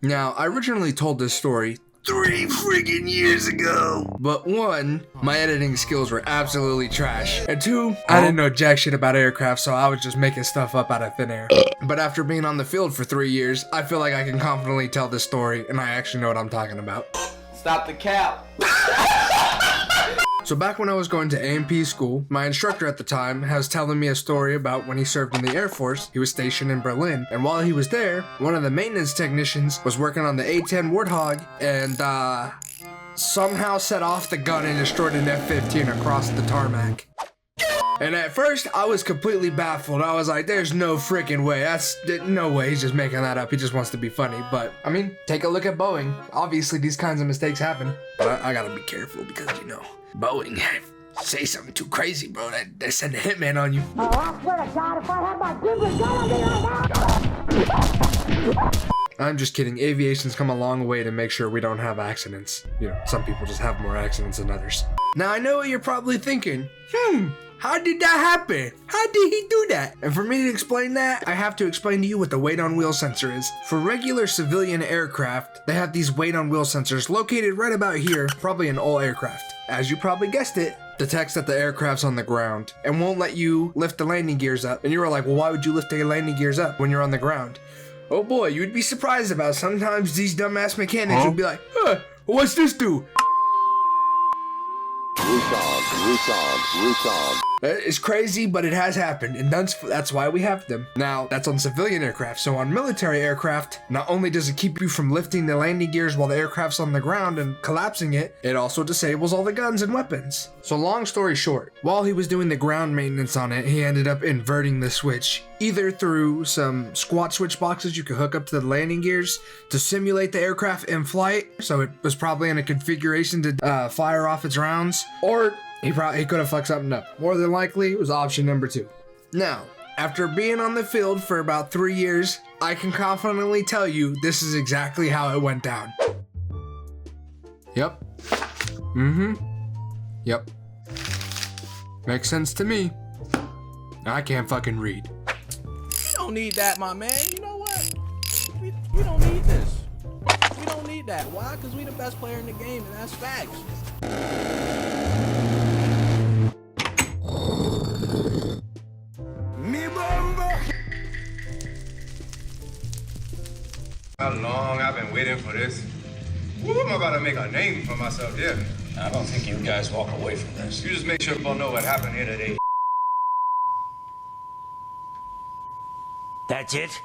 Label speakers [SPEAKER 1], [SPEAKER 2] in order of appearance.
[SPEAKER 1] Now, I originally told this story 3 freaking years ago. But 1, my editing skills were absolutely trash. And 2, I didn't know jack shit about aircraft, so I was just making stuff up out of thin air. But after being on the field for 3 years, I feel like I can confidently tell this story, and I actually know what I'm talking about.
[SPEAKER 2] Stop the cap.
[SPEAKER 1] So back when I was going to A&P school, my instructor at the time was telling me a story about when he served in the Air Force. He was stationed in Berlin, and while he was there, one of the maintenance technicians was working on the A-10 Warthog and somehow set off the gun and destroyed an F-15 across the tarmac. And at first, I was completely baffled. I was like, there's no freaking way. No way. He's just making that up. He just wants to be funny. But, I mean, take a look at Boeing. Obviously, these kinds of mistakes happen. But I gotta be careful because, you know, Boeing, say something too crazy, bro. They send a hitman on you.
[SPEAKER 3] Oh, I swear to God, if I had my fingers going right now.
[SPEAKER 1] I'm just kidding. Aviation's come a long way to make sure we don't have accidents. You know, some people just have more accidents than others. Now, I know what you're probably thinking. How did that happen? How did he do that? And for me to explain that, I have to explain to you what the weight on wheel sensor is. For regular civilian aircraft, they have these weight on wheel sensors located right about here, probably in all aircraft. As you probably guessed it, detects that the aircraft's on the ground and won't let you lift the landing gears up. And you were like, well, why would you lift the landing gears up when you're on the ground? Oh boy, you'd be surprised about sometimes these dumbass mechanics would be like, what's this do? Warthog. It's crazy, but it has happened, and that's why we have them. Now, that's on civilian aircraft. So on military aircraft, not only does it keep you from lifting the landing gears while the aircraft's on the ground and collapsing it, it also disables all the guns and weapons. So long story short, while he was doing the ground maintenance on it, he ended up inverting the switch, either through some squat switch boxes you could hook up to the landing gears to simulate the aircraft in flight, so it was probably in a configuration to fire off its rounds, or he could have fucked something up. More than likely, it was option number 2. Now, after being on the field for about 3 years, I can confidently tell you this is exactly how it went down. Yep. Yep. Makes sense to me. I can't fucking read.
[SPEAKER 2] You don't need that, my man. You know what? We don't need this. We don't need that. Why? Because we the best player in the game, and that's facts.
[SPEAKER 4] How long I've been waiting for this. Woo, I'm about to make a name for myself, yeah.
[SPEAKER 5] I don't think you guys walk away from this.
[SPEAKER 4] You just make sure people know what happened here today.
[SPEAKER 5] That's it?